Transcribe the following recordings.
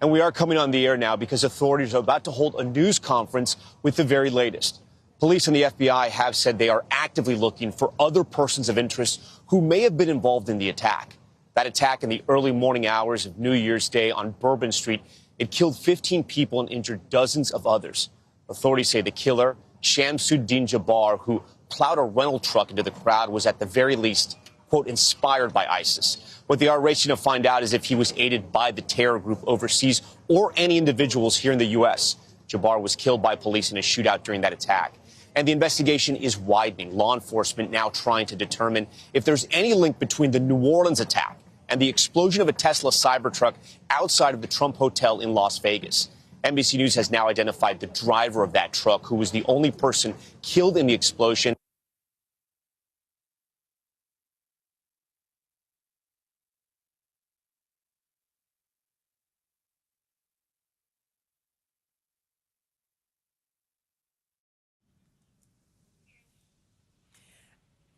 And we are coming on the air now because authorities are about to hold a news conference with the very latest. Police and the FBI have said they are actively looking for other persons of interest who may have been involved in the attack. That attack in the early morning hours of New Year's Day on Bourbon Street, it killed 15 people and injured dozens of others. Authorities say the killer, Shamsuddin Jabbar, who plowed a rental truck into the crowd, was at the very least, quote, inspired by ISIS. What they are racing to find out is if he was aided by the terror group overseas or any individuals here in the U.S. Jabbar was killed by police in a shootout during that attack. And the investigation is widening. Law enforcement now trying to determine if there's any link between the New Orleans attack and the explosion of a Tesla Cybertruck outside of the Trump Hotel in Las Vegas. NBC News has now identified the driver of that truck, who was the only person killed in the explosion.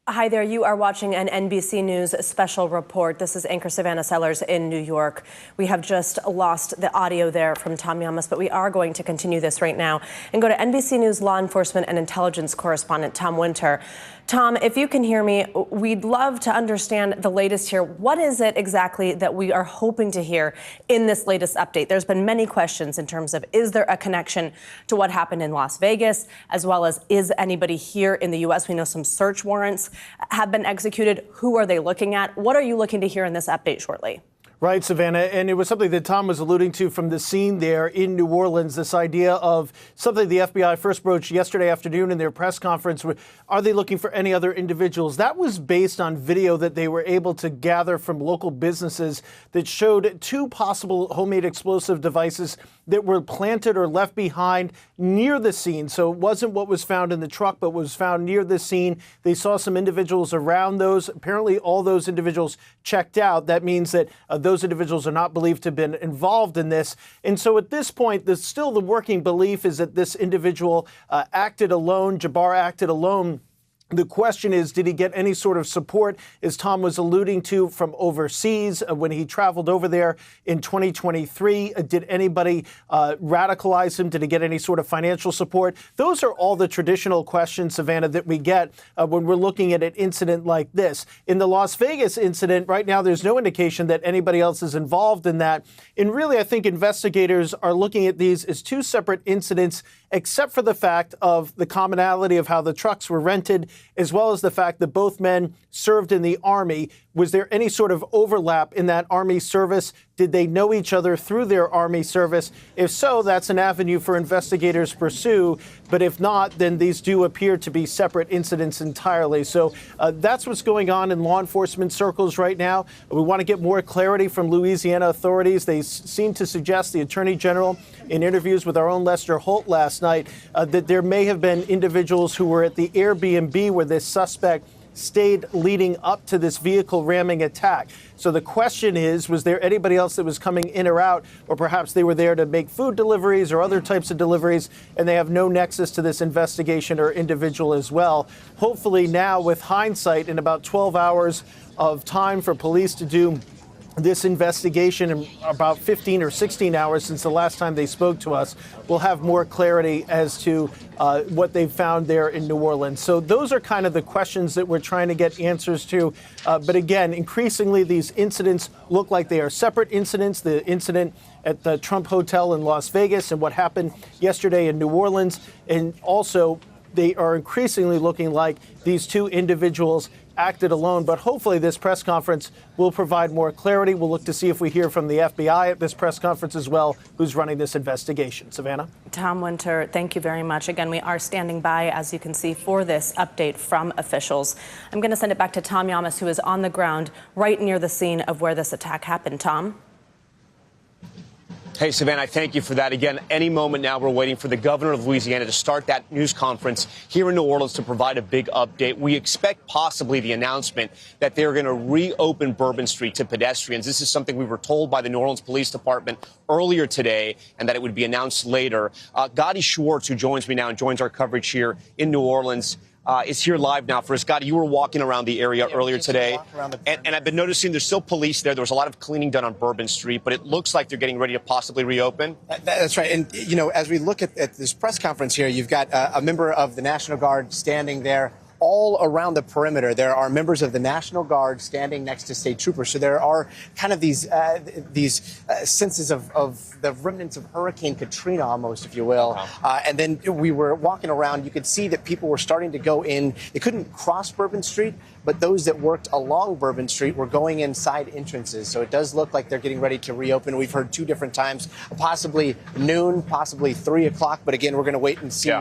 Hi there. You are watching an NBC News special report. This is anchor Savannah Sellers in New York. We have just lost the audio there from Tom Yamas, but we are going to continue this right now and go to NBC News law enforcement and intelligence correspondent Tom Winter. Tom, if you can hear me, we'd love to understand the latest here. What is it exactly that we are hoping to hear in this latest update? There's been many questions in terms of, is there a connection to what happened in Las Vegas, as well as is anybody here in the U.S.? We know some search warrants have been executed. Who are they looking at? What are you looking to hear in this update shortly? Right, Savannah, and it was something that Tom was alluding to from the scene there in New Orleans, this idea of something the FBI first broached yesterday afternoon in their press conference. Are they looking for any other individuals? That was based on video that they were able to gather from local businesses that showed two possible homemade explosive devices that were planted or left behind near the scene. So it wasn't what was found in the truck, but was found near the scene. They saw some individuals around those. Apparently, all those individuals checked out. That means that those individuals are not believed to have been involved in this. And so at this point, still the working belief is that this individual acted alone. Jabbar acted alone. The question is, did he get any sort of support, as Tom was alluding to, from overseas when he traveled over there in 2023? Did anybody radicalize him? Did he get any sort of financial support? Those are all the traditional questions, Savannah, that we get when we're looking at an incident like this. In the Las Vegas incident, right now, there's no indication that anybody else is involved in that. And really, I think investigators are looking at these as two separate incidents, except for the fact of the commonality of how the trucks were rented, as well as the fact that both men served in the Army. Was there any sort of overlap in that Army service? Did they know each other through their Army service? If so, that's an avenue for investigators to pursue. But if not, then these do appear to be separate incidents entirely. So that's what's going on in law enforcement circles right now. We want to get more clarity from Louisiana authorities. They seem to suggest, the Attorney General, in interviews with our own Lester Holt last night, that there may have been individuals who were at the Airbnb where this suspect stayed leading up to this vehicle ramming attack. So the question is, was there anybody else that was coming in or out, or perhaps they were there to make food deliveries or other types of deliveries, and they have no nexus to this investigation or individual as well? Hopefully now, with hindsight, in about 12 hours of time for police to do this investigation, in about 15 or 16 hours since the last time they spoke to us, we'll have more clarity as to what they've found there in New Orleans. So those are kind of the questions that we're trying to get answers to. But again, increasingly, these incidents look like they are separate incidents. The incident at the Trump Hotel in Las Vegas and what happened yesterday in New Orleans. And also, they are increasingly looking like these two individuals acted alone. But hopefully this press conference will provide more clarity. We'll look to see if we hear from the FBI at this press conference as well, who's running this investigation. Savannah? Tom Winter, thank you very much. Again, we are standing by, as you can see, for this update from officials. I'm going to send it back to Tom Yamas, who is on the ground right near the scene of where this attack happened. Tom? Hey, Savannah, thank you for that. Again, any moment now, we're waiting for the governor of Louisiana to start that news conference here in New Orleans to provide a big update. We expect possibly the announcement that they're going to reopen Bourbon Street to pedestrians. This is something we were told by the New Orleans Police Department earlier today, and that it would be announced later. Gotti Schwartz, who joins me now and joins our coverage here in New Orleans, is here live now for us. Scotty, you were walking around the area earlier today, and I've been noticing there's still police there. There was a lot of cleaning done on Bourbon Street, but it looks like they're getting ready to possibly reopen. That's right. And, you know, as we look at this press conference here, you've got a member of the National Guard standing there. All around the perimeter, there are members of the National Guard standing next to state troopers. So there are kind of these senses of the remnants of Hurricane Katrina, almost, if you will. And then we were walking around. You could see that people were starting to go in. They couldn't cross Bourbon Street, but those that worked along Bourbon Street were going in side entrances. So it does look like they're getting ready to reopen. We've heard 2 different times, possibly noon, possibly 3 o'clock. But again, we're going to wait and see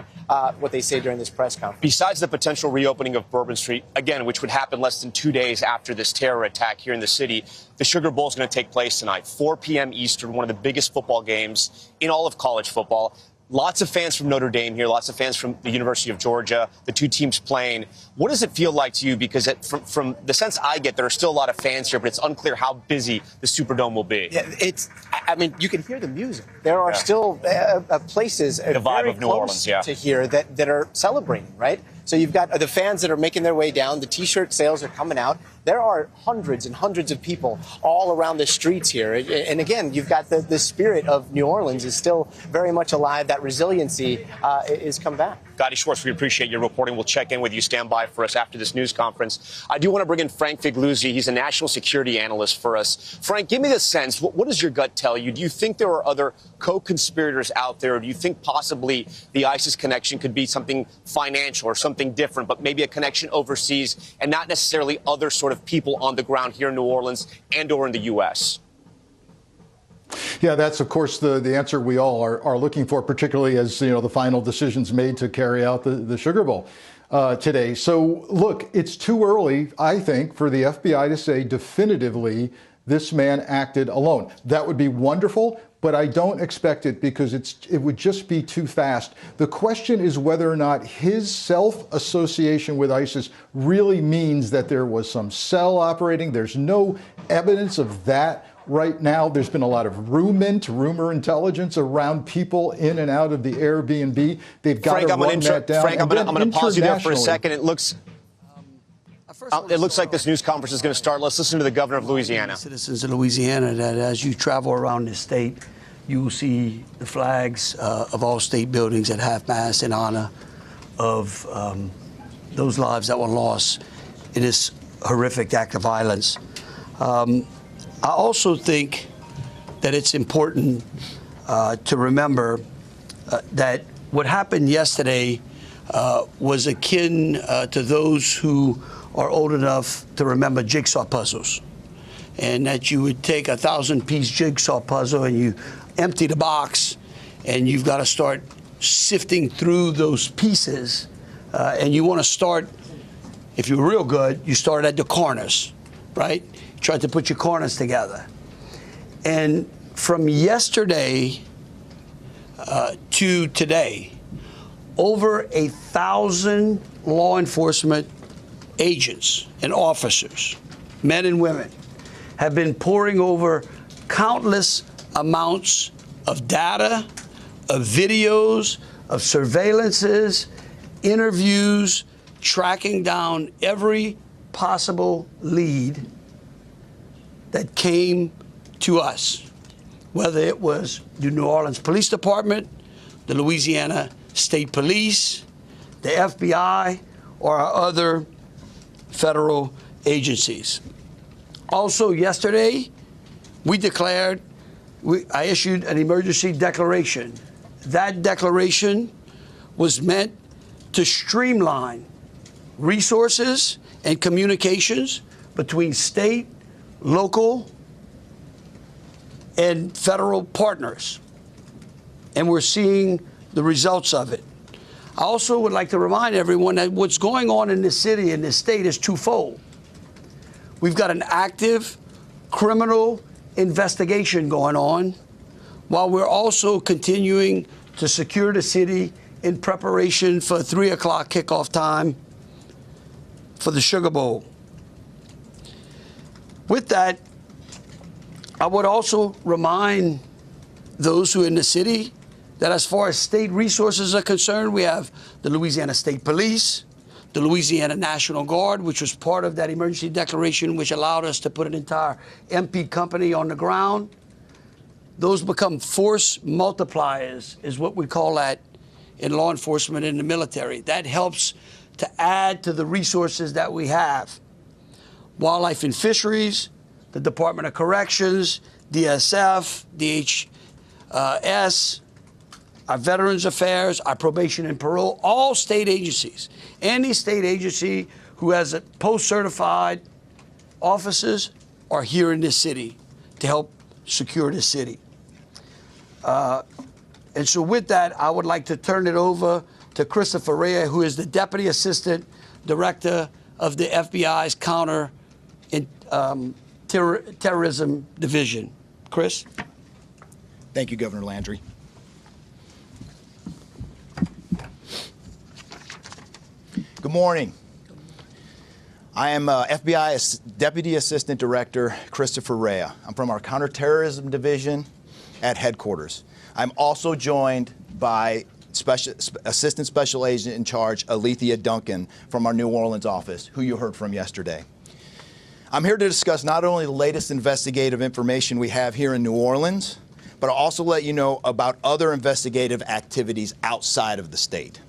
what they say during this press conference. Besides the potential reopening of Bourbon Street, again, which would happen less than 2 days after this terror attack here in the city, the Sugar Bowl is going to take place tonight, 4 p.m. Eastern, one of the biggest football games in all of college football. Lots of fans from Notre Dame here, lots of fans from the University of Georgia, the 2 teams playing. What does it feel like to you? Because from the sense I get, there are still a lot of fans here, but it's unclear how busy the Superdome will be. Yeah, I mean, you can hear the music. There are still places the vibe very of New close Orleans, to here that are celebrating, right? So you've got the fans that are making their way down. The T-shirt sales are coming out. There are hundreds and hundreds of people all around the streets here. And again, you've got the spirit of New Orleans is still very much alive. That resiliency is come back. Gotti Schwartz, we appreciate your reporting. We'll check in with you. Stand by for us after this news conference. I do want to bring in Frank Figluzzi. He's a national security analyst for us. Frank, give me the sense. What does your gut tell you? Do you think there are other co-conspirators out there? Or do you think possibly the ISIS connection could be something financial or something different, but maybe a connection overseas and not necessarily other sort of people on the ground here in New Orleans and or in the U.S.? Yeah, that's, of course, the answer we all are looking for, particularly as, the final decision's made to carry out the Sugar Bowl today. So, look, it's too early, I think, for the FBI to say definitively this man acted alone. That would be wonderful, but I don't expect it because it would just be too fast. The question is whether or not his self-association with ISIS really means that there was some cell operating. There's no evidence of that right now. There's been a lot of rumor intelligence around people in and out of the Airbnb. They've got to run that down. Frank, I'm going to pause you there for a second. It looks like this news conference is going to start. Let's listen to the governor of Louisiana. Citizens of Louisiana, that as you travel around the state, you will see the flags of all state buildings at half-mast in honor of those lives that were lost in this horrific act of violence. I also think that it's important to remember that what happened yesterday was akin to those who are old enough to remember jigsaw puzzles, and that you would take a 1,000-piece jigsaw puzzle and you empty the box, and you've got to start sifting through those pieces, and you want to start, if you're real good, you start at the corners, right? Try to put your corners together. And from yesterday to today, over 1,000 law enforcement agents and officers, men and women, have been poring over countless amounts of data, of videos, of surveillances, interviews, tracking down every possible lead that came to us, whether it was the New Orleans Police Department, the Louisiana State Police, the FBI, or our other federal agencies. Also yesterday, I issued an emergency declaration. That declaration was meant to streamline resources and communications between state, local, and federal partners. And we're seeing the results of it. I also would like to remind everyone that what's going on in this city and this state is twofold. We've got an active criminal investigation going on, while we're also continuing to secure the city in preparation for 3 o'clock kickoff time for the Sugar Bowl. With that, I would also remind those who are in the city that as far as state resources are concerned, we have the Louisiana State Police, the Louisiana National Guard, which was part of that emergency declaration, which allowed us to put an entire MP company on the ground. Those become force multipliers, is what we call that in law enforcement and the military. That helps to add to the resources that we have. Wildlife and Fisheries, the Department of Corrections, DSF, DHS, our Veterans Affairs, our Probation and Parole, all state agencies. Any state agency who has a post-certified officers are here in this city to help secure the city. And so with that, I would like to turn it over to Christopher Rea, who is the Deputy Assistant Director of the FBI's Counter Terrorism Division. Chris? Thank you, Governor Landry. Good morning. I am FBI Deputy Assistant Director Christopher Rea. I'm from our Counterterrorism Division at headquarters. I'm also joined by Assistant Special Agent in Charge Alethea Duncan from our New Orleans office, who you heard from yesterday. I'm here to discuss not only the latest investigative information we have here in New Orleans, but I'll also let you know about other investigative activities outside of the state.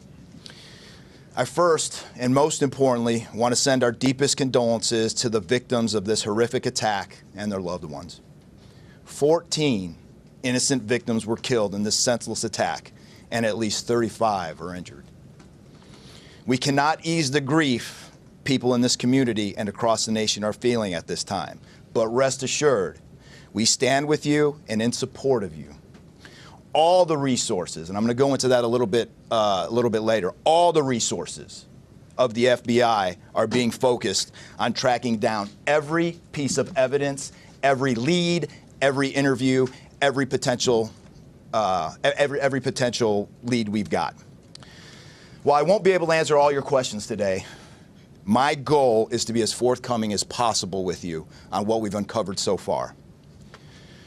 I first, and most importantly, want to send our deepest condolences to the victims of this horrific attack and their loved ones. 14 innocent victims were killed in this senseless attack, and at least 35 are injured. We cannot ease the grief people in this community and across the nation are feeling at this time, but rest assured, we stand with you and in support of you. All the resources, and I'm going to go into that a little bit later, all the resources of the FBI are being focused on tracking down every piece of evidence, every lead, every interview, every potential lead we've got. While I won't be able to answer all your questions today, my goal is to be as forthcoming as possible with you on what we've uncovered so far.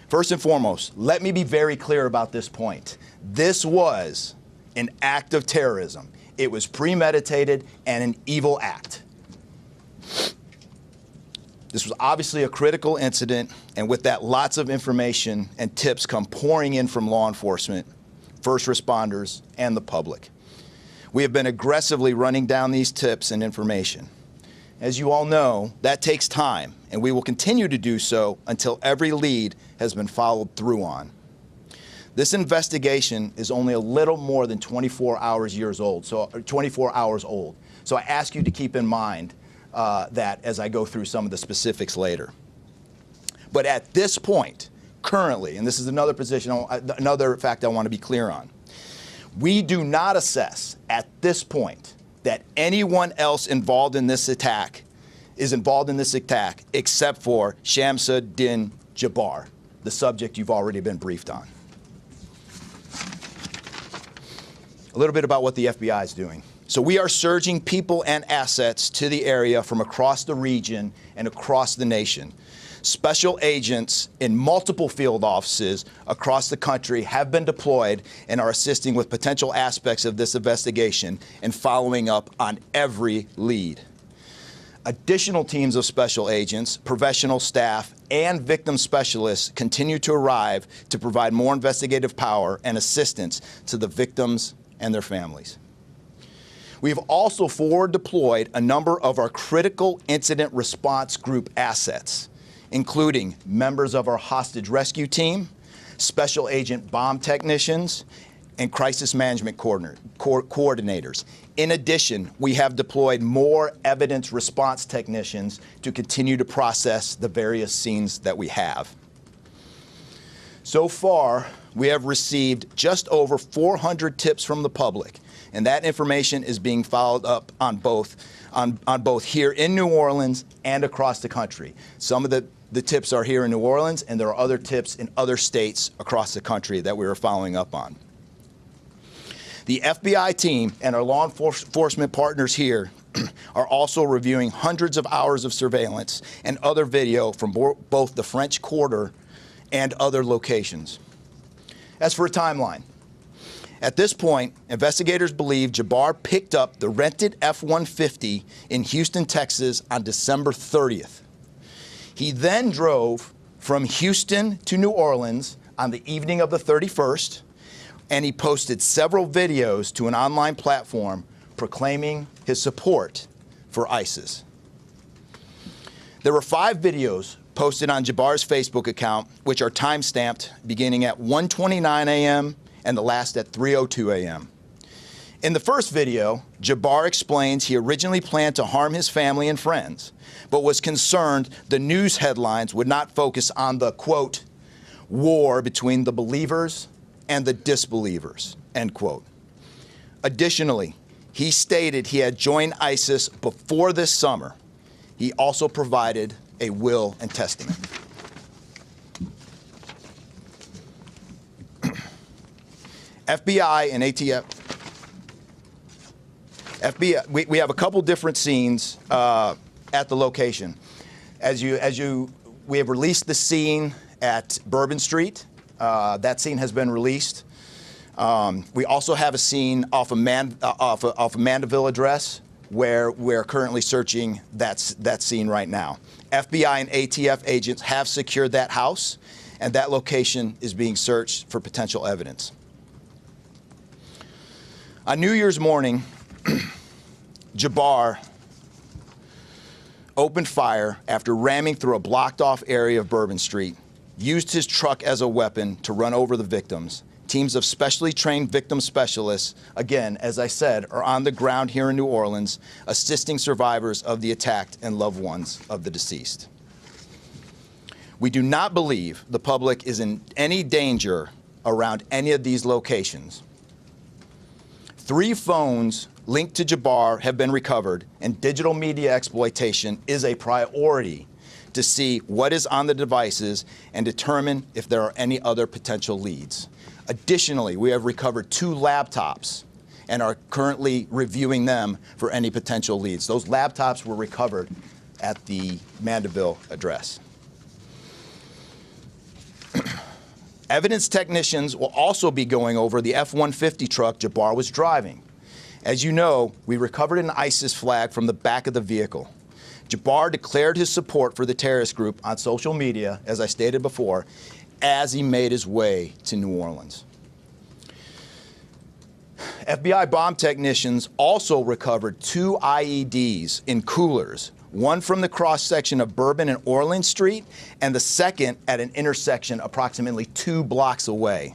First and foremost, let me be very clear about this point. This was an act of terrorism. It was premeditated and an evil act. This was obviously a critical incident, and with that, lots of information and tips come pouring in from law enforcement, first responders, and the public. We have been aggressively running down these tips and information. As you all know, that takes time, and we will continue to do so until every lead has been followed through on. This investigation is only a little more than 24 hours old. So I ask you to keep in mind that as I go through some of the specifics later. But at this point, currently, and this is another fact I want to be clear on, we do not assess at this point that anyone else involved in this attack except for Shamsa Din Jabbar, the subject you've already been briefed on. A little bit about what the FBI is doing. So we are surging people and assets to the area from across the region and across the nation. Special agents in multiple field offices across the country have been deployed and are assisting with potential aspects of this investigation and following up on every lead. Additional teams of special agents, professional staff, and victim specialists continue to arrive to provide more investigative power and assistance to the victims and their families. We have also forward deployed a number of our critical incident response group assets, including members of our hostage rescue team, special agent bomb technicians, and crisis management coordinators. In addition, we have deployed more evidence response technicians to continue to process the various scenes that we have. So far, we have received just over 400 tips from the public, and that information is being followed up on both here in New Orleans and across the country. Some of the tips are here in New Orleans, and there are other tips in other states across the country that we are following up on. The FBI team and our law enforcement partners here are also reviewing hundreds of hours of surveillance and other video from both the French Quarter and other locations. As for a timeline, At this point, investigators believe Jabbar picked up the rented F-150 in Houston, Texas on December 30th. He then drove from Houston to New Orleans on the evening of the 31st, and he posted several videos to an online platform proclaiming his support for ISIS. There were 5 videos posted on Jabbar's Facebook account, which are time-stamped beginning at 1:29 a.m. and the last at 3:02 a.m. In the first video, Jabbar explains he originally planned to harm his family and friends, but was concerned the news headlines would not focus on the, quote, war between the believers and the disbelievers, end quote. Additionally, he stated he had joined ISIS before this summer. He also provided a will and testament. FBI and ATF. FBI, we have a couple different scenes at the location. We have released the scene at Bourbon Street. That scene has been released. We also have a scene off of Mandeville Address, where we're currently searching that scene right now. FBI and ATF agents have secured that house, and that location is being searched for potential evidence. On New Year's morning, Jabbar opened fire after ramming through a blocked-off area of Bourbon Street, used his truck as a weapon to run over the victims. Teams of specially trained victim specialists, again, as I said, are on the ground here in New Orleans, assisting survivors of the attack and loved ones of the deceased. We do not believe the public is in any danger around any of these locations. 3 phones linked to Jabbar have been recovered, and digital media exploitation is a priority to see what is on the devices and determine if there are any other potential leads. Additionally, we have recovered 2 laptops and are currently reviewing them for any potential leads. Those laptops were recovered at the Mandeville address. Evidence technicians will also be going over the F-150 truck Jabbar was driving. As you know, we recovered an ISIS flag from the back of the vehicle. Jabbar declared his support for the terrorist group on social media, as I stated before, as he made his way to New Orleans. FBI bomb technicians also recovered 2 IEDs in coolers, one from the cross-section of Bourbon and Orleans Street, and the second at an intersection approximately 2 blocks away.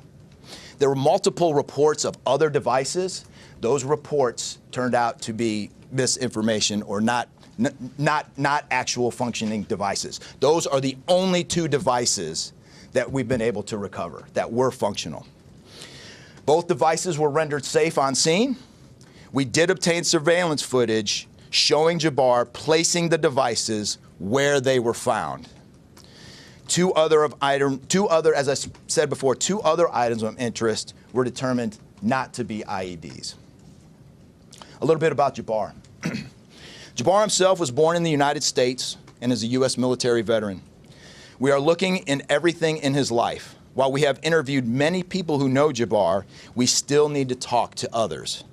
There were multiple reports of other devices. Those reports turned out to be misinformation or not actual functioning devices. Those are the only 2 devices that we've been able to recover that were functional. Both devices were rendered safe on scene. We did obtain surveillance footage showing Jabbar placing the devices where they were found. 2 other, as I said before, 2 other items of interest were determined not to be IEDs. A little bit about Jabbar. Jabbar himself was born in the United States and is a U.S. military veteran. We are looking in everything in his life. While we have interviewed many people who know Jabbar, we still need to talk to others.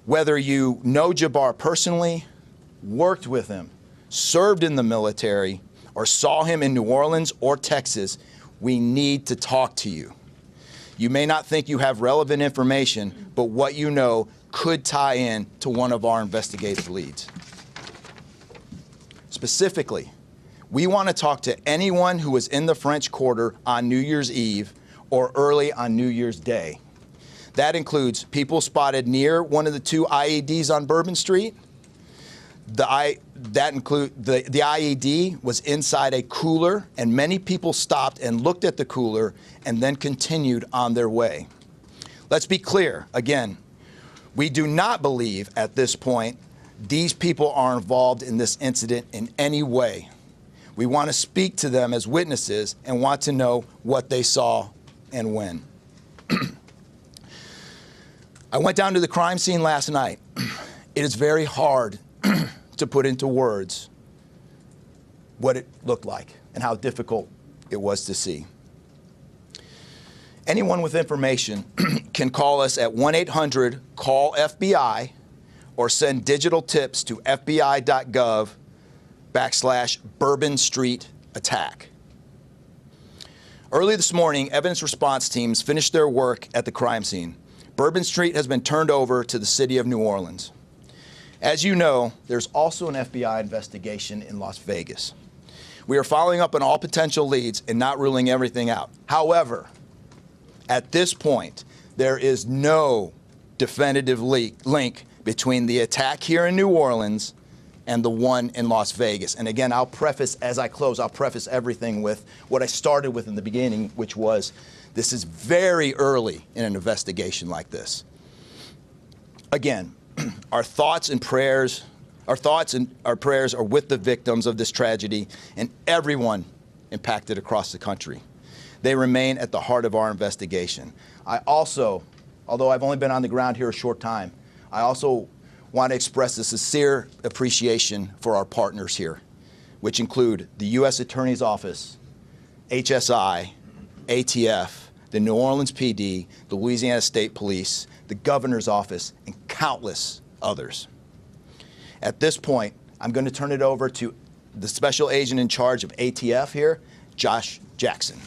Whether you know Jabbar personally, worked with him, served in the military, or saw him in New Orleans or Texas, we need to talk to you. You may not think you have relevant information, but what you know could tie in to one of our investigative leads. Specifically, we want to talk to anyone who was in the French Quarter on New Year's Eve or early on New Year's Day. That includes people spotted near one of the 2 IEDs on Bourbon Street. The IED was inside a cooler, and many people stopped and looked at the cooler and then continued on their way. Let's be clear, again, we do not believe at this point these people are involved in this incident in any way. We want to speak to them as witnesses and want to know what they saw and when. I went down to the crime scene last night. It is very hard to put into words what it looked like and how difficult it was to see. Anyone with information can call us at 1-800-CALL-FBI or send digital tips to fbi.gov/Bourbon Street attack. Early this morning, evidence response teams finished their work at the crime scene. Bourbon Street has been turned over to the city of New Orleans. As you know, there's also an FBI investigation in Las Vegas. We are following up on all potential leads and not ruling everything out. However, at this point, there is no definitive link between the attack here in New Orleans and the one in Las Vegas. And again, I'll preface, as I close, I'll preface everything with what I started with in the beginning, which was this is very early in an investigation like this. Again, our thoughts and prayers are with the victims of this tragedy and everyone impacted across the country. They remain at the heart of our investigation. I also, although I've only been on the ground here a short time, I also want to express a sincere appreciation for our partners here, which include the U.S. Attorney's Office, HSI, ATF, the New Orleans PD, the Louisiana State Police, the Governor's Office, and countless others. At this point, I'm going to turn it over to the Special Agent in charge of ATF here, Josh Jackson.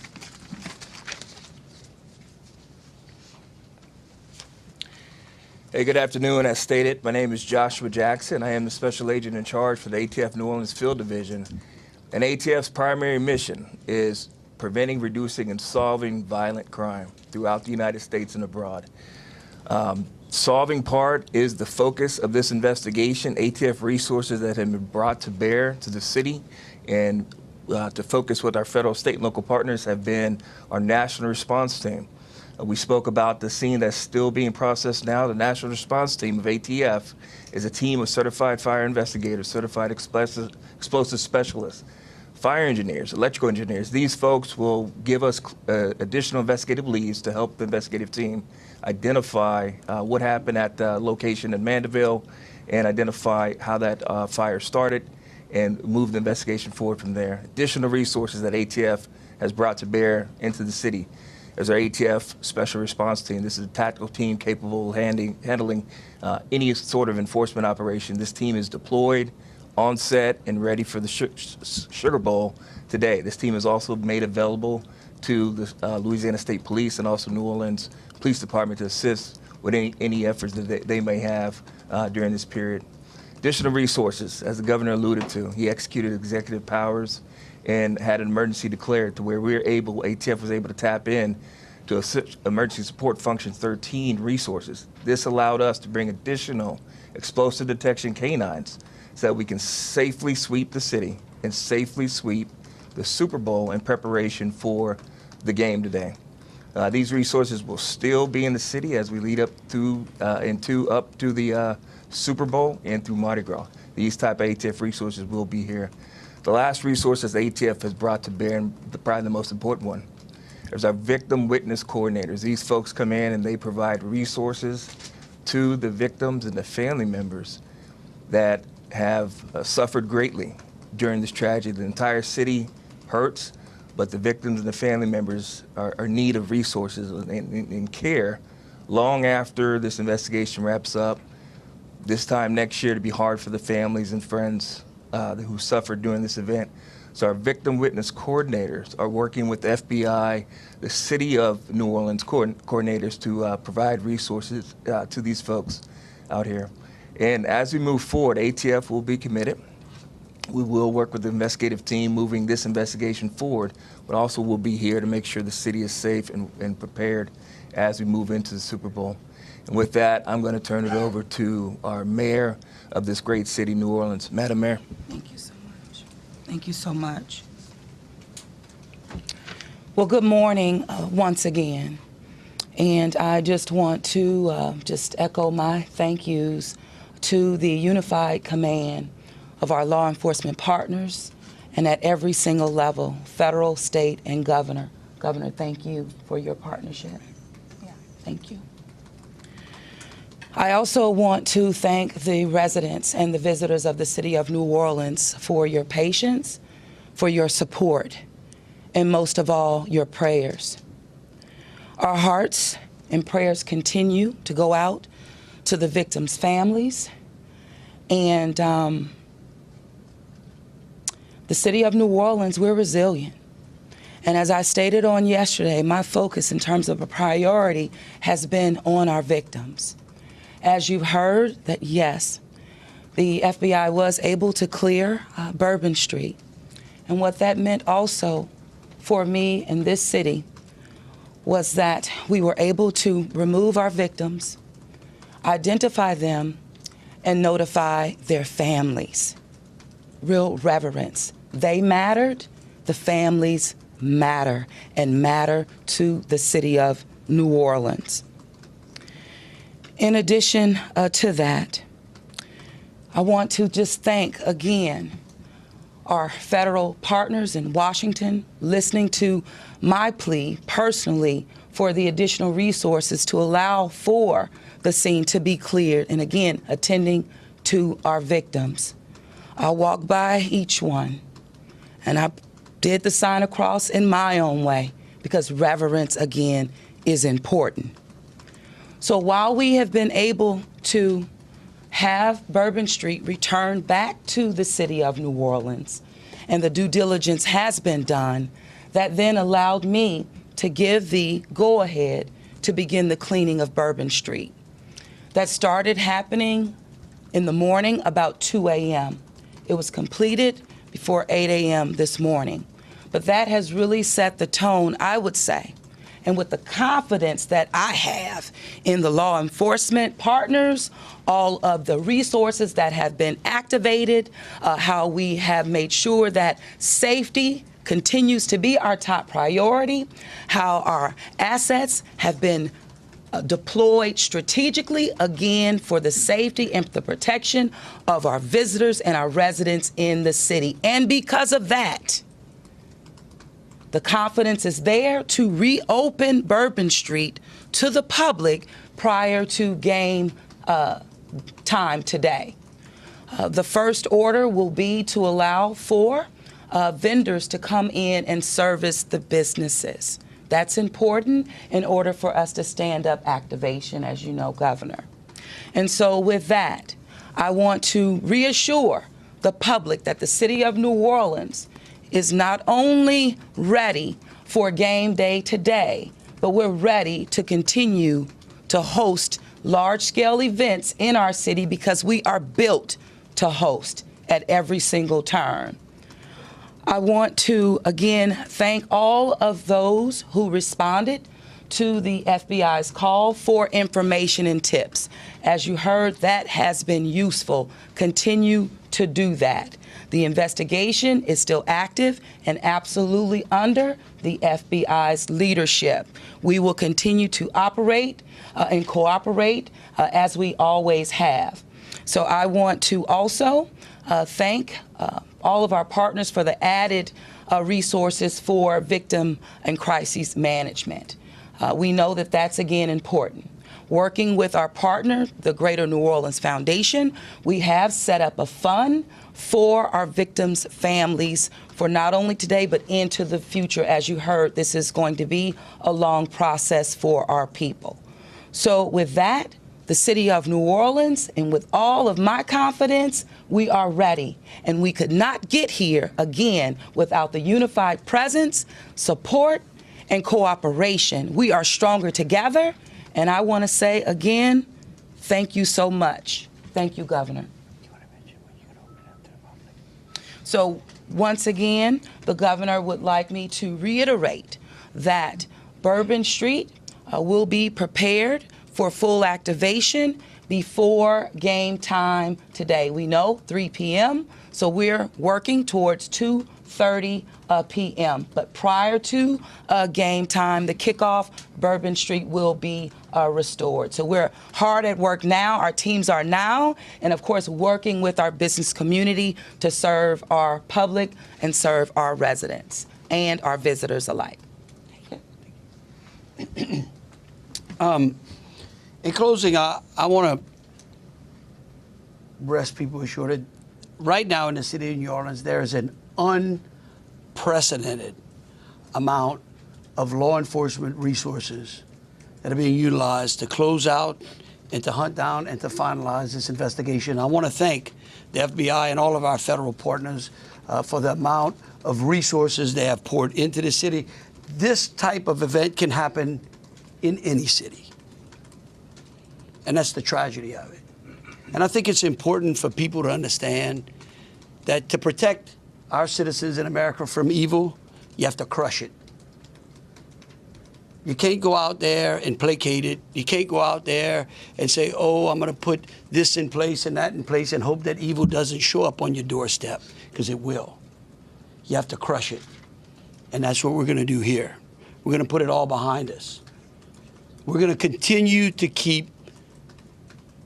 Hey, good afternoon. As stated, my name is Joshua Jackson. I am the Special Agent in charge for the ATF New Orleans Field Division. And ATF's primary mission is preventing, reducing, and solving violent crime throughout the United States and abroad. Solving part is the focus of this investigation. ATF resources that have been brought to bear to the city and to focus with our federal, state, and local partners have been our national response team. We spoke about the scene that's still being processed now. The National Response Team of ATF is a team of certified fire investigators, certified explosive specialists, fire engineers, electrical engineers. These folks will give us additional investigative leads to help the investigative team identify what happened at the location in Mandeville and identify how that fire started and move the investigation forward from there. Additional resources that ATF has brought to bear into the city as our ATF Special Response Team. This is a tactical team capable of handling any sort of enforcement operation. This team is deployed, on set, and ready for the Sugar Bowl today. This team is also made available to the Louisiana State Police and also New Orleans Police Department to assist with any efforts that they may have during this period. Additional resources, as the governor alluded to, he executed executive powers and had an emergency declared to where ATF was able to tap in to Emergency Support Function 13 resources. This allowed us to bring additional explosive detection canines so that we can safely sweep the city and safely sweep the Super Bowl in preparation for the game today. These resources will still be in the city as we lead up to the Super Bowl and through Mardi Gras. These type of ATF resources will be here. The last resources ATF has brought to bear, and probably the most important one, is our victim witness coordinators. These folks come in and they provide resources to the victims and the family members that have suffered greatly during this tragedy. The entire city hurts, but the victims and the family members are in need of resources and care long after this investigation wraps up. This time next year to be hard for the families and friends who suffered during this event. So our victim witness coordinators are working with the FBI, the City of New Orleans coordinators to provide resources to these folks out here. And as we move forward, ATF will be committed. We will work with the investigative team moving this investigation forward, but also we'll be here to make sure the city is safe and prepared as we move into the Super Bowl. And with that, I'm going to turn it over to our mayor of this great city, New Orleans. Madam Mayor. Thank you so much. Thank you so much. Well, good morning once again. And I just want to just echo my thank yous to the unified command of our law enforcement partners and at every single level, federal, state, and governor. Governor, thank you for your partnership. Yeah. Thank you. I also want to thank the residents and the visitors of the city of New Orleans for your patience, for your support, and most of all, your prayers. Our hearts and prayers continue to go out to the victims' families. And the city of New Orleans, we're resilient. And as I stated on yesterday, my focus in terms of a priority has been on our victims. As you've heard, that yes, the FBI was able to clear Bourbon Street. And what that meant also for me in this city was that we were able to remove our victims, identify them, and notify their families. Real reverence. They mattered, the families matter, and matter to the city of New Orleans. In addition to that, I want to just thank again our federal partners in Washington, listening to my plea personally for the additional resources to allow for the scene to be cleared, and again, attending to our victims. I walked by each one, and I did the sign across in my own way, because reverence, again, is important. So while we have been able to have Bourbon Street returned back to the city of New Orleans, and the due diligence has been done, that then allowed me to give the go-ahead to begin the cleaning of Bourbon Street. That started happening in the morning about 2 a.m. It was completed before 8 a.m. this morning. But that has really set the tone, I would say, and with the confidence that I have in the law enforcement partners, all of the resources that have been activated, how we have made sure that safety continues to be our top priority, how our assets have been deployed strategically, again, for the safety and the protection of our visitors and our residents in the city. And because of that, the confidence is there to reopen Bourbon Street to the public prior to game time today. The first order will be to allow for vendors to come in and service the businesses. That's important in order for us to stand up activation, as you know, Governor. And so with that, I want to reassure the public that the city of New Orleans is not only ready for game day today, but we're ready to continue to host large-scale events in our city because we are built to host at every single turn. I want to, again, thank all of those who responded to the FBI's call for information and tips. As you heard, that has been useful. Continue to do that. The investigation is still active and absolutely under the FBI's leadership. We will continue to operate and cooperate as we always have. So I want to also thank all of our partners for the added resources for victim and crisis management. We know that that's, again, important. Working with our partner, the Greater New Orleans Foundation, we have set up a fund for our victims' families for not only today but into the future. As you heard, this is going to be a long process for our people. So with that, the city of New Orleans, and with all of my confidence, we are ready. And we could not get here, again, without the unified presence, support, and cooperation. We are stronger together. And I want to say, again, thank you so much. Thank you, Governor. So once again, the governor would like me to reiterate that Bourbon Street will be prepared for full activation before game time today. We know 3 p.m., so we're working towards 2:30 p.m. But prior to game time, the kickoff, Bourbon Street will be restored. So we're hard at work now. Our teams are now, and of course, working with our business community to serve our public and serve our residents and our visitors alike. In closing, I want to rest people assured that right now in the city of New Orleans, there is an unprecedented amount of law enforcement resources that are being utilized to close out and to hunt down and to finalize this investigation. I want to thank the FBI and all of our federal partners for the amount of resources they have poured into the city. This type of event can happen in any city. And that's the tragedy of it. And I think it's important for people to understand that to protect our citizens in America from evil, you have to crush it. You can't go out there and placate it. You can't go out there and say, oh, I'm going to put this in place and that in place and hope that evil doesn't show up on your doorstep, because it will. You have to crush it. And that's what we're going to do here. We're going to put it all behind us. We're going to continue to keep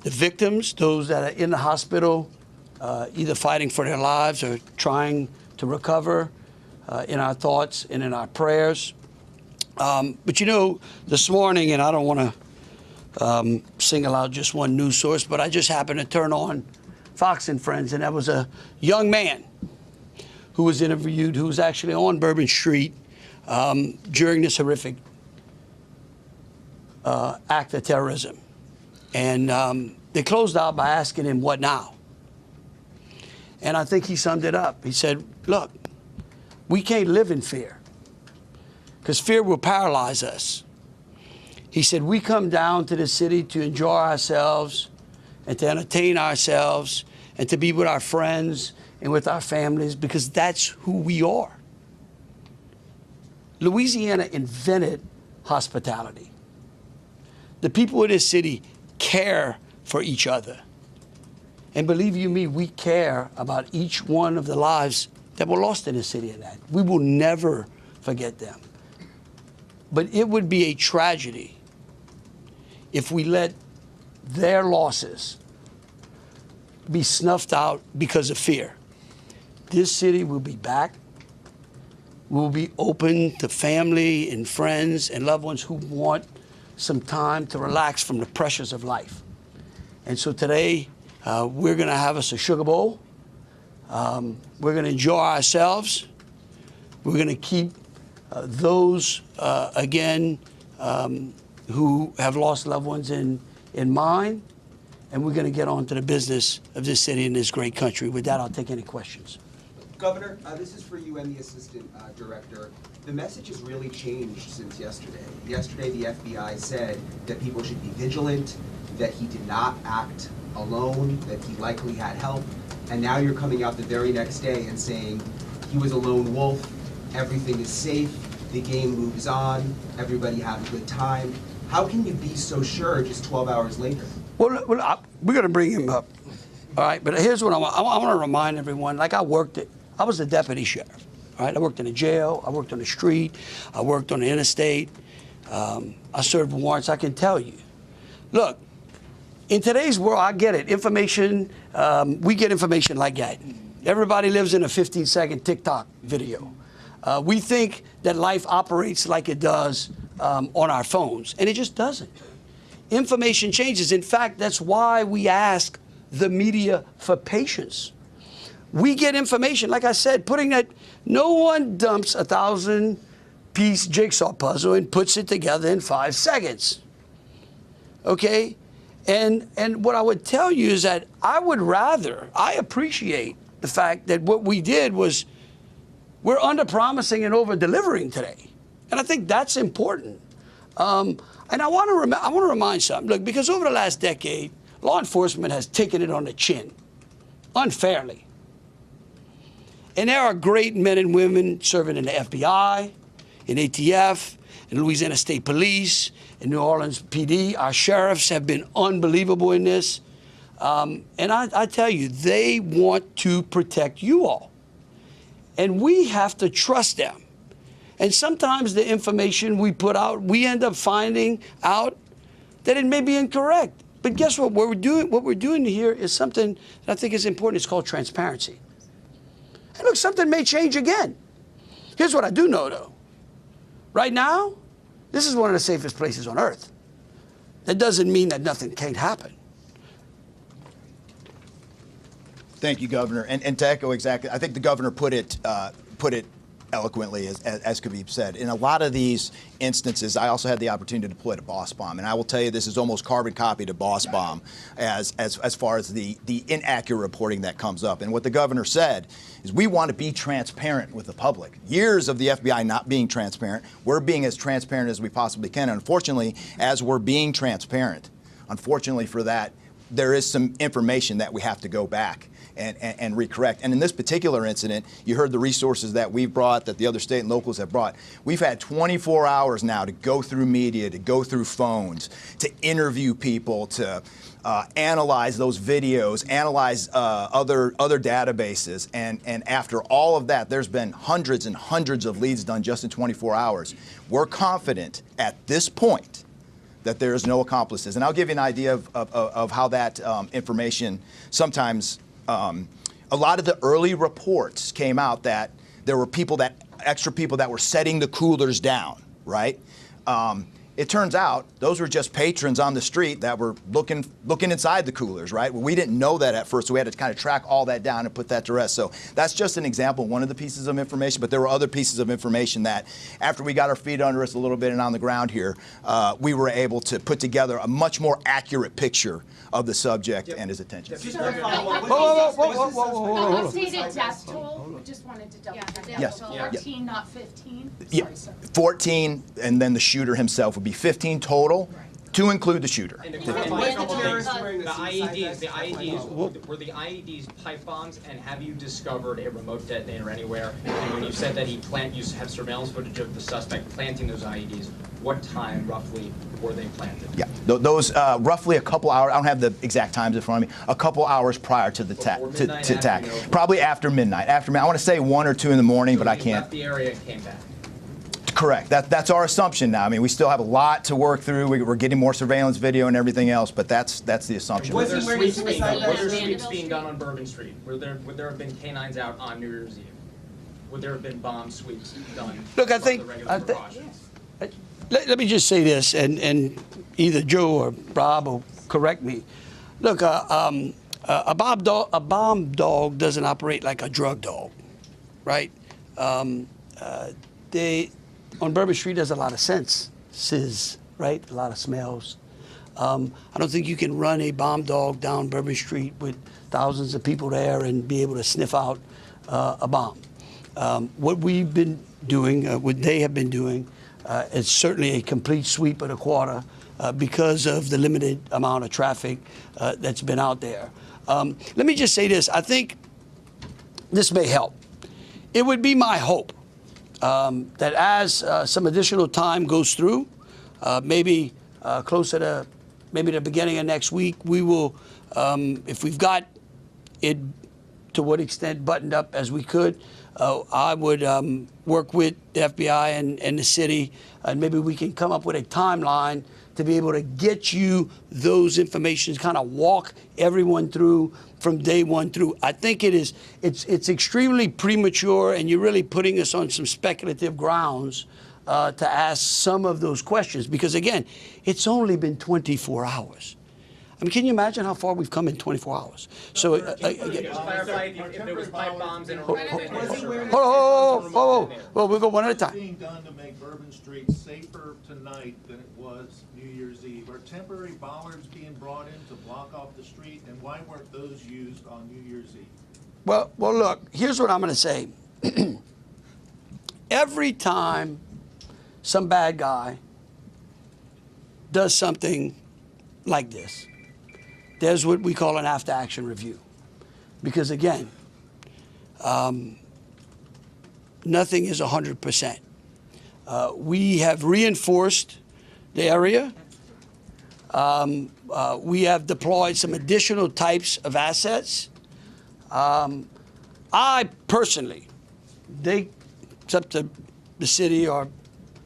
the victims, those that are in the hospital, either fighting for their lives or trying to recover, in our thoughts and in our prayers. But you know, this morning, and I don't want to single out just one news source, but I just happened to turn on Fox and Friends, and that was a young man who was interviewed, who was actually on Bourbon Street during this horrific act of terrorism. And they closed out by asking him, what now? And I think he summed it up. He said, look, we can't live in fear, because fear will paralyze us. He said, we come down to the city to enjoy ourselves and to entertain ourselves and to be with our friends and with our families, because that's who we are. Louisiana invented hospitality. The people of this city care for each other. And believe you me, we care about each one of the lives that were lost in the city of that. We will never forget them. But it would be a tragedy if we let their losses be snuffed out because of fear. This city will be back. We'll be open to family and friends and loved ones who want some time to relax from the pressures of life. And so today, we're going to have us a sugar bowl. We're going to enjoy ourselves. We're going to keep those, again, who have lost loved ones in mind. And we're going to get on to the business of this city and this great country. With that, I'll take any questions. Governor, this is for you and the Assistant Director. The message has really changed since yesterday. Yesterday, the FBI said that people should be vigilant, that he did not act alone, that he likely had help. And now you're coming out the very next day and saying he was a lone wolf, everything is safe, the game moves on, everybody had a good time. How can you be so sure just 12 hours later? Well, we're going to bring him up. All right, but here's what I want to remind everyone. Like, I was a deputy sheriff. All right, I worked in a jail, I worked on the street, I worked on the interstate, I served warrants. I can tell you, look, in today's world, I get it. Information, we get information like that. Everybody lives in a 15-second TikTok video. We think that life operates like it does on our phones, and it just doesn't. Information changes. In fact, that's why we ask the media for patience. We get information, like I said, no one dumps a 1,000-piece jigsaw puzzle and puts it together in 5 seconds. Okay? And what I would tell you is that I appreciate the fact that what we did was we're under-promising and over-delivering today. And I think that's important. And I want to remind something. Look, because over the last decade, law enforcement has taken it on the chin, unfairly. And there are great men and women serving in the FBI, in ATF, in Louisiana State Police, in New Orleans PD. Our sheriffs have been unbelievable in this. And I tell you, they want to protect you all. And we have to trust them. And sometimes the information we put out, we end up finding out that it may be incorrect. But guess what? What we're doing here is something that I think is important. It's called transparency. And look, something may change again. Here's what I do know, though. Right now, this is one of the safest places on earth. That doesn't mean that nothing can't happen. Thank you, Governor. And to echo exactly, I think the governor put it eloquently as could be said. In a lot of these instances, I also had the opportunity to deploy to Boss Bomb, and I will tell you this is almost carbon copy to Boss Bomb as far as the inaccurate reporting that comes up. And what the governor said is we want to be transparent with the public. Years of the FBI not being transparent, we're being as transparent as we possibly can. And unfortunately, as we're being transparent, unfortunately for that, there is some information that we have to go back and recorrect. And in this particular incident, you heard the resources that we've brought, that the other state and locals have brought. We've had 24 hours now to go through media, to go through phones, to interview people, to analyze those videos, analyze other databases. And after all of that, there's been hundreds and hundreds of leads done just in 24 hours. We're confident at this point that there is no accomplices. And I'll give you an idea of how that information sometimes, a lot of the early reports came out that there were extra people that were setting the coolers down, right? It turns out those were just patrons on the street that were looking inside the coolers, right? Well, we didn't know that at first, so we had to kind of track all that down and put that to rest. So that's just an example, one of the pieces of information, but there were other pieces of information that after we got our feet under us a little bit and on the ground here, we were able to put together a much more accurate picture of the subject and his attention. Updated death toll. We just wanted to double check. Yes. 14, not 15. Yeah, 14, and then the shooter himself would be 15 total, to include the shooter. And the IEDs, were the IEDs pipe bombs, and have you discovered a remote detonator anywhere? And when you said that you have surveillance footage of the suspect planting those IEDs, what time roughly were they planted? Yeah, those roughly a couple hours. I don't have the exact times in front of me. A couple hours prior to the attack, probably after midnight. I want to say 1 or 2 in the morning, but I can't. Left the area and came back. Correct. That's our assumption now. I mean, we still have a lot to work through. We're getting more surveillance video and everything else, but that's the assumption. Were there sweeps being done on Bourbon Street? Would there have been canines out on New Year's Eve? Would there have been bomb sweeps done? Look, I think let me just say this, and either Joe or Rob will correct me. Look, a bomb dog doesn't operate like a drug dog, right? On Bourbon Street, there's a lot of senses, right? A lot of smells. I don't think you can run a bomb dog down Bourbon Street with thousands of people there and be able to sniff out a bomb. What we've been doing, what they have been doing, is certainly a complete sweep of the quarter because of the limited amount of traffic that's been out there. Let me just say this. I think this may help. It would be my hope that as some additional time goes through, maybe closer to maybe the beginning of next week, we will, if we've got it to what extent buttoned up as we could, I would work with the FBI and the city, and maybe we can come up with a timeline to be able to get you those information, kind of walk everyone through from day one through. I think it's extremely premature, and you're really putting us on some speculative grounds to ask some of those questions, because again, it's only been 24 hours. I mean, can you imagine how far we've come in 24 hours? So, clarify if there was pipe bombs in a well, we'll go one at a time. Being done to make Bourbon Street safer tonight than it was New Year's Eve? Are temporary bollards being brought in to block off the street, and why weren't those used on New Year's Eve? Well, look, here's what I'm going to say. Every time some bad guy does something like this, there's what we call an after-action review. Because again, nothing is 100%. We have reinforced the area. We have deployed some additional types of assets. I personally, it's up to the city or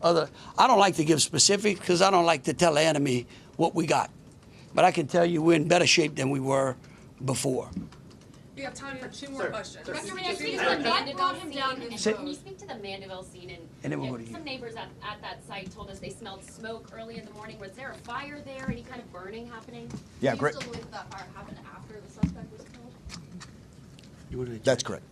other, I don't like to give specifics because I don't like to tell the enemy what we got. But I can tell you we're in better shape than we were before. We have time for 2 more questions. Can you speak to the Mandeville scene? And then we'll go to you. Some neighbors at that site told us they smelled smoke early in the morning. Was there a fire there? Any kind of burning happening? Yeah, great. Do you still believe that fire happened after the suspect was killed? That's correct.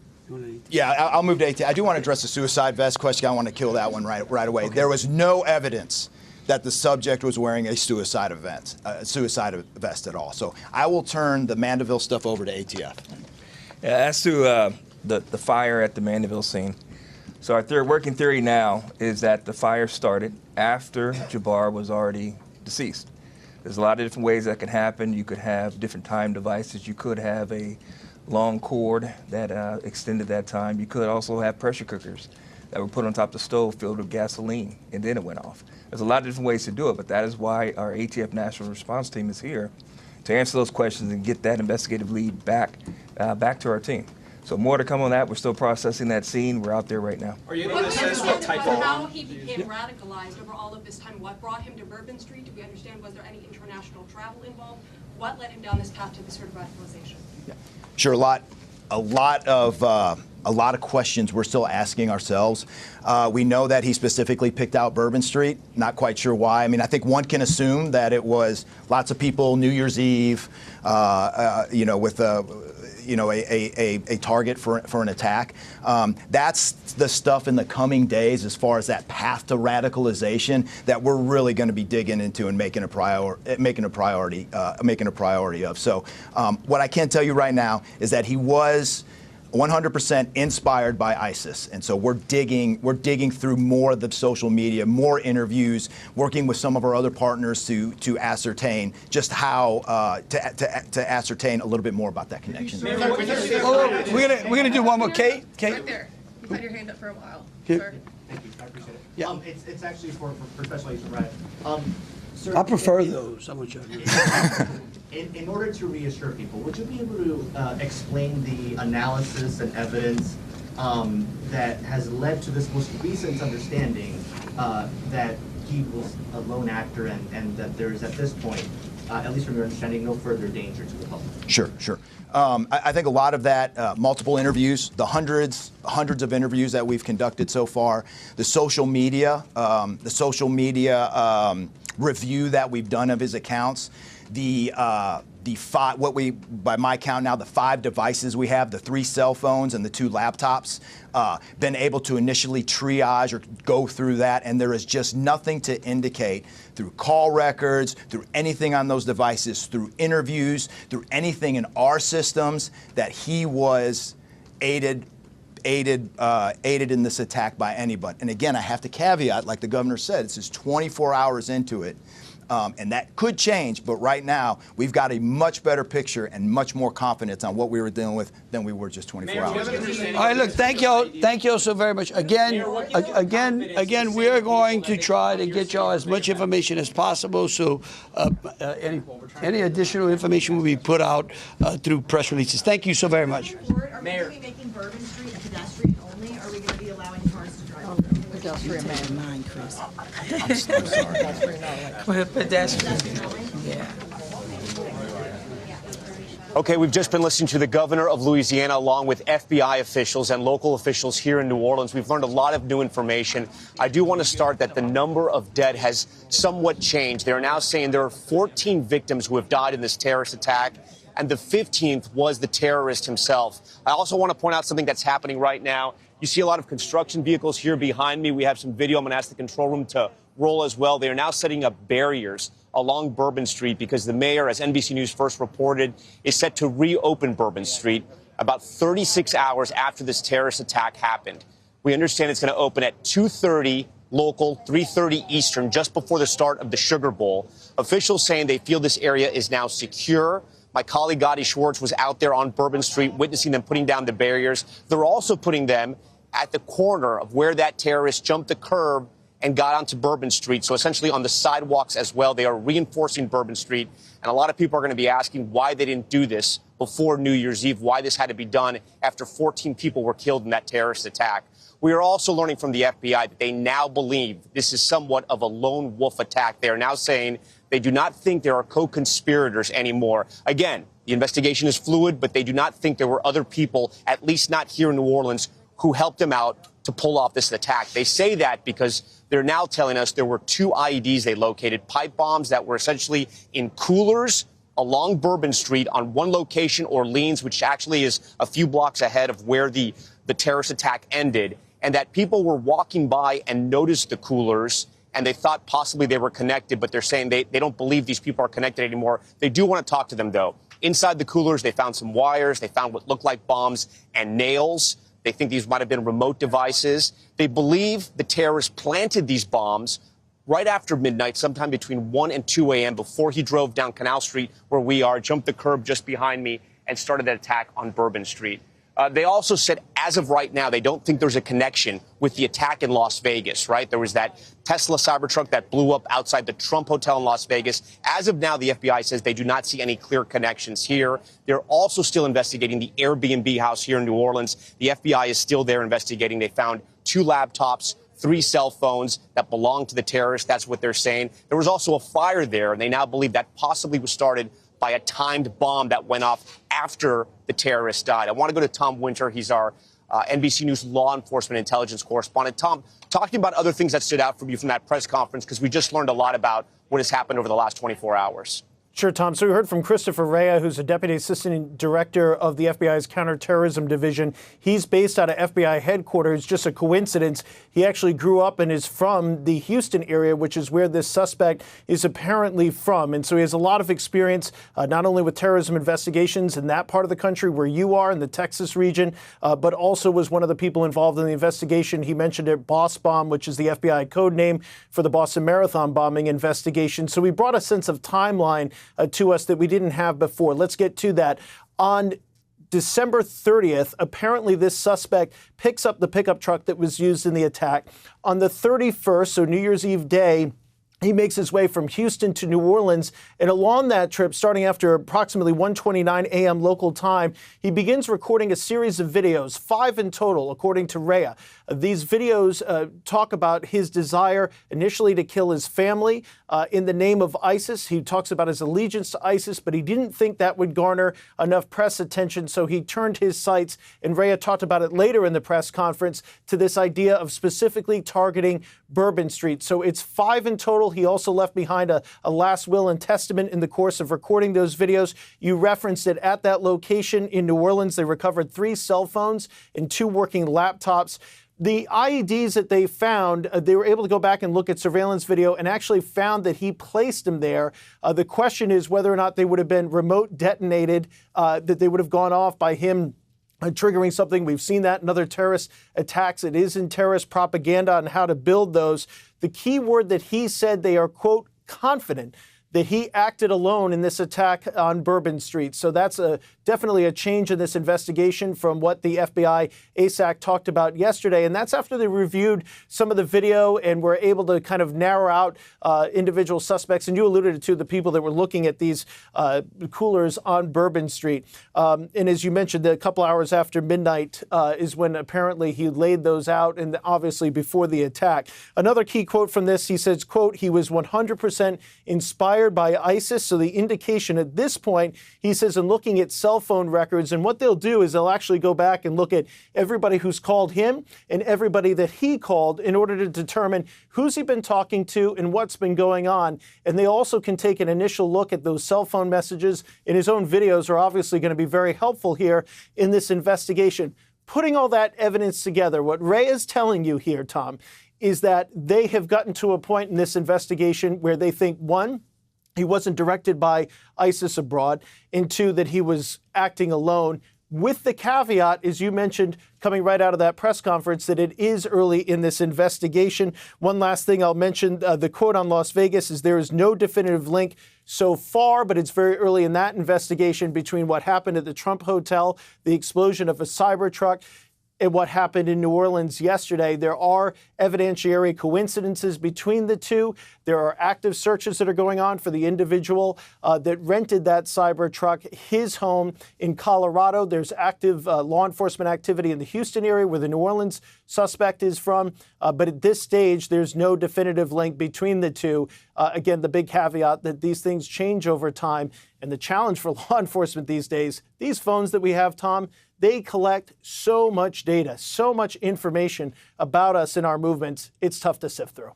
Yeah, I'll move to ATF. I do want to address the suicide vest question. I want to kill that one right away. Okay. There was no evidence that the subject was wearing a suicide vest at all. So I will turn the Mandeville stuff over to ATF. Yeah, as to the fire at the Mandeville scene, so our working theory now is that the fire started after Jabbar was already deceased. There's a lot of different ways that can happen. You could have different time devices. You could have a long cord that extended that time. You could also have pressure cookers that were put on top of the stove filled with gasoline, and then it went off. There's a lot of different ways to do it, but that is why our ATF National Response Team is here to answer those questions and get that investigative lead back to our team. So more to come on that. We're still processing that scene. We're out there right now. Are you able to assess what type of how he became radicalized over all of this time? What brought him to Bourbon Street? Do we understand? Was there any international travel involved? What led him down this path to this sort of radicalization? Yeah. Sure, a lot of questions we're still asking ourselves. We know that he specifically picked out Bourbon Street. Not quite sure why. I mean, I think one can assume that it was lots of people New Year's Eve, with a target for an attack. That's the stuff in the coming days as far as that path to radicalization that we're really going to be digging into and making a priority of. So what I can tell you right now is that he was 100% inspired by ISIS, and so we're digging through more of the social media, more interviews, working with some of our other partners to ascertain just how to ascertain a little bit more about that connection. We're gonna do one more. Kate. Right there. You've had your hand up for a while, sir. Thank you. I appreciate it. Yeah. It's actually for Special Agent Ryan. Sir, I prefer those. I'm gonna In order to reassure people, would you be able to explain the analysis and evidence that has led to this most recent understanding that he was a lone actor and that there is at this point, at least from your understanding, no further danger to the public? Sure. I think a lot of that, multiple interviews, the hundreds of interviews that we've conducted so far, the social media review that we've done of his accounts, by my count now, the 5 devices we have, the 3 cell phones and the 2 laptops, been able to initially triage or go through that, and there is just nothing to indicate through call records, through anything on those devices, through interviews, through anything in our systems that he was aided in this attack by anybody. And again, I have to caveat, like the governor said, this is 24 hours into it. And that could change, but right now we've got a much better picture and much more confidence on what we were dealing with than we were just 24 hours ago. All right, look, thank y'all so very much. Again, we are going to try to get y'all as much information as possible. So any additional information will be put out through press releases. Thank you so very much. Are we going to be making Bourbon Street a pedestrian only, or are we going to be allowing cars to drive? Pedestrian man, Chris. I'm sorry. Pedestrian. Yeah. Okay, we've just been listening to the governor of Louisiana along with FBI officials and local officials here in New Orleans. We've learned a lot of new information. I do want to start that the number of dead has somewhat changed. They're now saying there are 14 victims who have died in this terrorist attack, and the 15th was the terrorist himself. I also want to point out something that's happening right now. You see a lot of construction vehicles here behind me. We have some video. I'm going to ask the control room to roll as well. They are now setting up barriers along Bourbon Street because the mayor, as NBC News first reported, is set to reopen Bourbon Street about 36 hours after this terrorist attack happened. We understand it's going to open at 2:30 local, 3:30 Eastern, just before the start of the Sugar Bowl. Officials saying they feel this area is now secure. My colleague Gotti Schwartz was out there on Bourbon Street witnessing them putting down the barriers. They're also putting them at the corner of where that terrorist jumped the curb and got onto Bourbon Street. So essentially on the sidewalks as well. They are reinforcing Bourbon Street. And a lot of people are going to be asking why they didn't do this before New Year's Eve, why this had to be done after 14 people were killed in that terrorist attack. We are also learning from the FBI that they now believe this is somewhat of a lone wolf attack. They are now saying they do not think there are co-conspirators anymore. Again, the investigation is fluid, but they do not think there were other people, at least not here in New Orleans, who helped them out to pull off this attack. They say that because they're now telling us there were 2 IEDs they located, pipe bombs that were essentially in coolers along Bourbon Street on one location, Orleans, which actually is a few blocks ahead of where the terrorist attack ended, and that people were walking by and noticed the coolers, and they thought possibly they were connected, but they're saying they don't believe these people are connected anymore. They do want to talk to them, though. Inside the coolers, they found some wires. They found what looked like bombs and nails. They think these might have been remote devices. They believe the terrorists planted these bombs right after midnight, sometime between 1 and 2 a.m., before he drove down Canal Street, where we are, jumped the curb just behind me, and started that attack on Bourbon Street. They also said, as of right now, they don't think there's a connection with the attack in Las Vegas, right? There was that Tesla Cybertruck that blew up outside the Trump Hotel in Las Vegas. As of now, the FBI says they do not see any clear connections here. They're also still investigating the Airbnb house here in New Orleans. The FBI is still there investigating. They found 2 laptops, 3 cell phones that belonged to the terrorists. That's what they're saying. There was also a fire there, and they now believe that possibly was started by a timed bomb that went off after the terrorist died. I want to go to Tom Winter. He's our NBC News law enforcement intelligence correspondent. Tom, talking about other things that stood out for you from that press conference, because we just learned a lot about what has happened over the last 24 hours. Sure, Tom. So we heard from Christopher Rea, who's a Deputy Assistant Director of the FBI's Counterterrorism Division. He's based out of FBI headquarters. Just a coincidence. He actually grew up and is from the Houston area, which is where this suspect is apparently from. And so he has a lot of experience, not only with terrorism investigations in that part of the country where you are, in the Texas region, but also was one of the people involved in the investigation. He mentioned it, Boss Bomb, which is the FBI code name for the Boston Marathon bombing investigation. So he brought a sense of timeline to us that we didn't have before. Let's get to that. On December 30th, apparently this suspect picks up the pickup truck that was used in the attack. On the 31st, so New Year's Eve day, he makes his way from Houston to New Orleans, and along that trip, starting after approximately 1:29 a.m. local time, he begins recording a series of videos, 5 in total, according to Rea. These videos talk about his desire initially to kill his family in the name of ISIS. He talks about his allegiance to ISIS, but he didn't think that would garner enough press attention, so he turned his sights, and Rea talked about it later in the press conference, to this idea of specifically targeting Bourbon Street. So it's 5 in total. He also left behind a last will and testament in the course of recording those videos. You referenced it. At that location in New Orleans, they recovered 3 cell phones and 2 working laptops. The IEDs that they found, they were able to go back and look at surveillance video and actually found that he placed them there. The question is whether or not they would have been remote detonated, that they would have gone off by him triggering something. We've seen that in other terrorist attacks. It is in terrorist propaganda on how to build those. The key word that he said, they are, quote, confident that he acted alone in this attack on Bourbon Street. So that's definitely a change in this investigation from what the FBI ASAC talked about yesterday. And that's after they reviewed some of the video and were able to kind of narrow out individual suspects. And you alluded to the people that were looking at these coolers on Bourbon Street. And as you mentioned, a couple hours after midnight is when apparently he laid those out, and obviously before the attack. Another key quote from this, he says, quote, he was 100% inspired by ISIS. So the indication at this point, he says, in looking at cell phone records, and what they'll do is they'll actually go back and look at everybody who's called him and everybody that he called in order to determine who's he been talking to and what's been going on. And they also can take an initial look at those cell phone messages, and his own videos are obviously going to be very helpful here in this investigation. Putting all that evidence together, what Ray is telling you here, Tom, is that they have gotten to a point in this investigation where they think, 1, he wasn't directed by ISIS abroad, and 2, that he was acting alone, with the caveat, as you mentioned, coming right out of that press conference, that it is early in this investigation. One last thing I'll mention, the quote on Las Vegas is, there is no definitive link so far, but it's very early in that investigation between what happened at the Trump Hotel, the explosion of a Cybertruck, and what happened in New Orleans yesterday. There are evidentiary coincidences between the two. There are active searches that are going on for the individual that rented that Cybertruck, his home in Colorado. There's active law enforcement activity in the Houston area where the New Orleans suspect is from. But at this stage, there's no definitive link between the two. Again, the big caveat that these things change over time. And the challenge for law enforcement these days, these phones that we have, Tom, they collect so much data, so much information about us and our movements, it's tough to sift through.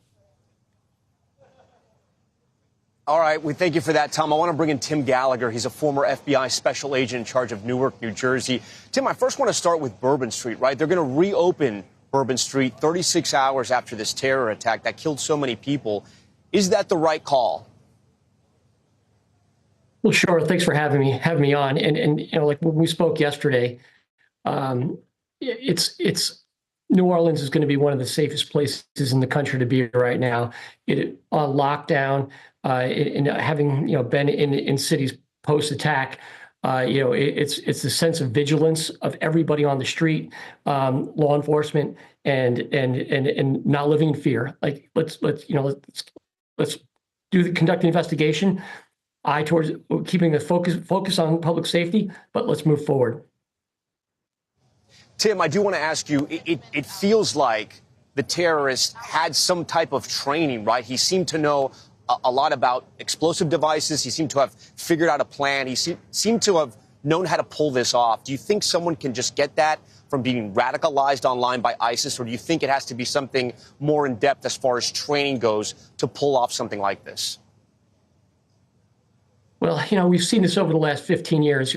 All right, we thank you for that, Tom. I want to bring in Tim Gallagher. He's a former FBI special agent in charge of Newark, New Jersey. Tim, I first want to start with Bourbon Street, right? They're going to reopen Bourbon Street 36 hours after this terror attack that killed so many people. Is that the right call? Well, sure. Thanks for having me on. And you know, like when we spoke yesterday, it's New Orleans is going to be one of the safest places in the country to be right now. On lockdown, and having been in cities post attack, it's the sense of vigilance of everybody on the street, law enforcement, and not living in fear. Like let's conduct the investigation. Eye towards keeping the focus on public safety, but let's move forward. Tim, I do want to ask you, it feels like the terrorist had some type of training, right? He seemed to know a lot about explosive devices. He seemed to have figured out a plan. He seemed to have known how to pull this off. Do you think someone can just get that from being radicalized online by ISIS, or do you think it has to be something more in depth as far as training goes to pull off something like this? Well, we've seen this over the last 15 years.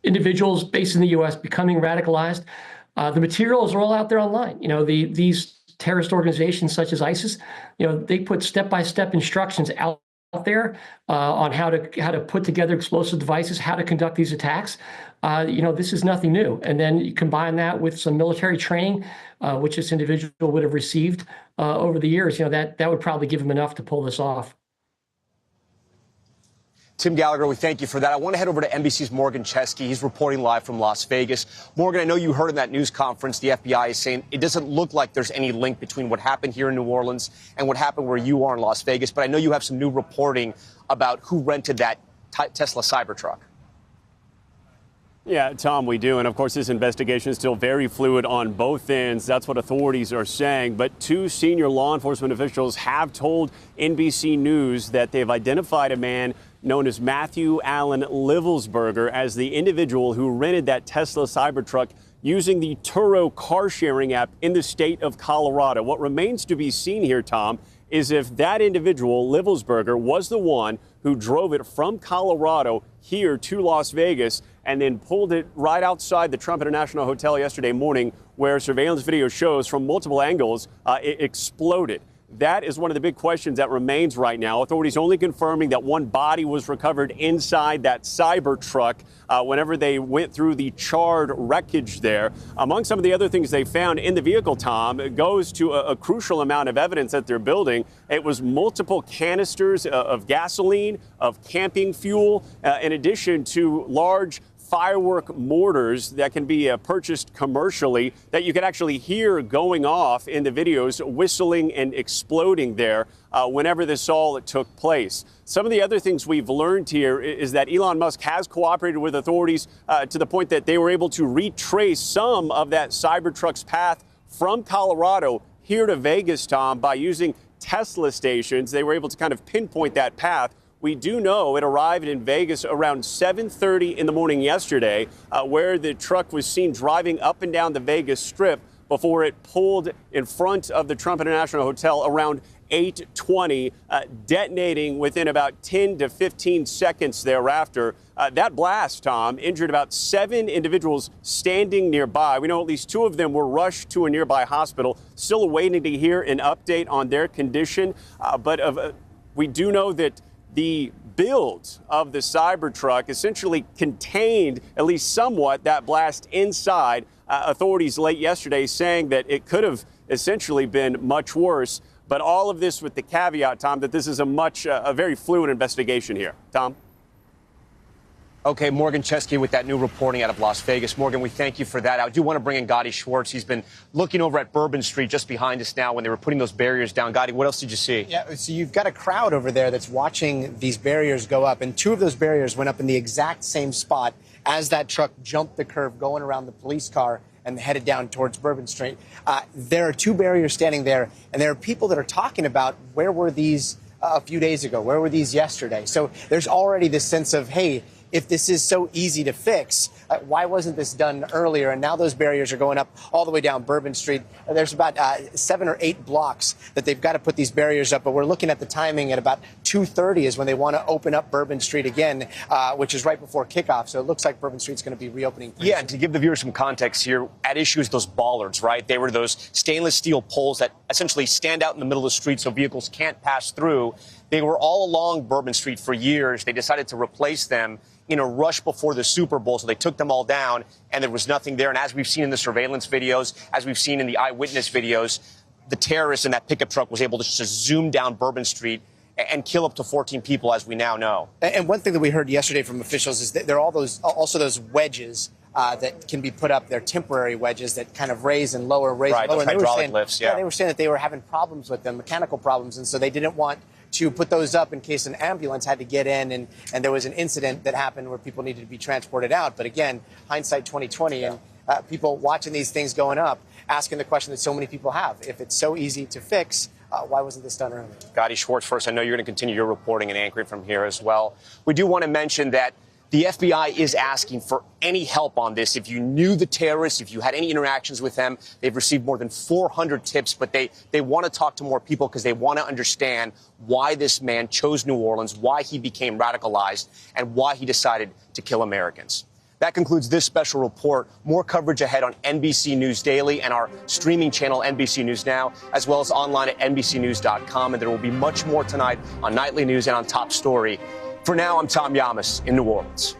Individuals based in the U.S. becoming radicalized. The materials are all out there online. These terrorist organizations such as ISIS, they put step-by-step instructions out there on how to put together explosive devices, how to conduct these attacks. This is nothing new. And then you combine that with some military training, which this individual would have received over the years. That would probably give him enough to pull this off. Tim Gallagher, we thank you for that. I want to head over to NBC's Morgan Chesky. He's reporting live from Las Vegas. Morgan, I know you heard in that news conference the FBI is saying it doesn't look like there's any link between what happened here in New Orleans and what happened where you are in Las Vegas. But I know you have some new reporting about who rented that Tesla Cybertruck. Yeah, Tom, we do. And of course, this investigation is still very fluid on both ends. That's what authorities are saying. But two senior law enforcement officials have told NBC News that they've identified a man known as Matthew Allen Livelsberger as the individual who rented that Tesla Cybertruck using the Turo car sharing app in the state of Colorado. What remains to be seen here, Tom, is if that individual, Livelsberger, was the one who drove it from Colorado here to Las Vegas and then pulled it right outside the Trump International Hotel yesterday morning, where surveillance video shows from multiple angles it exploded. That is one of the big questions that remains right now. Authorities only confirming that one body was recovered inside that Cybertruck whenever they went through the charred wreckage there. Among some of the other things they found in the vehicle, Tom, it goes to a crucial amount of evidence that they're building. It was multiple canisters of gasoline, of camping fuel, in addition to large firework mortars that can be purchased commercially that you can actually hear going off in the videos, whistling and exploding there whenever this all took place. Some of the other things we've learned here is that Elon Musk has cooperated with authorities to the point that they were able to retrace some of that Cybertruck's path from Colorado here to Vegas, Tom, by using Tesla stations. They were able to kind of pinpoint that path. We do know it arrived in Vegas around 7:30 in the morning yesterday, where the truck was seen driving up and down the Vegas Strip before it pulled in front of the Trump International Hotel around 8:20, detonating within about 10 to 15 seconds thereafter. That blast, Tom, injured about 7 individuals standing nearby. We know at least 2 of them were rushed to a nearby hospital, still awaiting to hear an update on their condition. But we do know that the build of the Cybertruck essentially contained, at least somewhat, that blast inside. Authorities late yesterday saying that it could have essentially been much worse. But all of this with the caveat, Tom, that this is a very fluid investigation here. Tom? Okay, Morgan Chesky with that new reporting out of Las Vegas. Morgan, we thank you for that. I do want to bring in Gotti Schwartz. He's been looking over at Bourbon Street just behind us now when they were putting those barriers down. Gotti, what else did you see? Yeah, so you've got a crowd over there that's watching these barriers go up, and 2 of those barriers went up in the exact same spot as that truck jumped the curve going around the police car and headed down towards Bourbon Street. There are 2 barriers standing there, and there are people that are talking about where were these a few days ago? Where were these yesterday? So there's already this sense of, hey, if this is so easy to fix, why wasn't this done earlier? And now those barriers are going up all the way down Bourbon Street. There's about 7 or 8 blocks that they've got to put these barriers up. But we're looking at the timing at about 2:30 is when they want to open up Bourbon Street again, which is right before kickoff. So it looks like Bourbon Street's going to be reopening. Yeah, and to give the viewers some context here, at issue is those bollards, right? They were those stainless steel poles that essentially stand out in the middle of the street so vehicles can't pass through. They were all along Bourbon Street for years. They decided to replace them in a rush before the Super Bowl, so they took them all down, and there was nothing there. And as we've seen in the surveillance videos, as we've seen in the eyewitness videos, the terrorist in that pickup truck was able to just zoom down Bourbon Street and kill up to 14 people, as we now know. And one thing that we heard yesterday from officials is that there are also those wedges that can be put up. They're temporary wedges that kind of raise and lower, raise and lower. Those hydraulic lifts, yeah. They were saying that they were having problems with them, mechanical problems, and so they didn't want to put those up in case an ambulance had to get in and there was an incident that happened where people needed to be transported out. But again, hindsight 2020, and people watching these things going up, asking the question that so many people have. If it's so easy to fix, why wasn't this done earlier? Gadi Schwartz, first, I know you're going to continue your reporting and anchoring from here as well. We do want to mention that the FBI is asking for any help on this. If you knew the terrorists, if you had any interactions with them, they've received more than 400 tips, but they want to talk to more people because they want to understand why this man chose New Orleans, why he became radicalized, and why he decided to kill Americans. That concludes this special report. More coverage ahead on NBC News Daily and our streaming channel, NBC News Now, as well as online at NBCNews.com. And there will be much more tonight on Nightly News and on Top Story. For now, I'm Tom Yamas in New Orleans.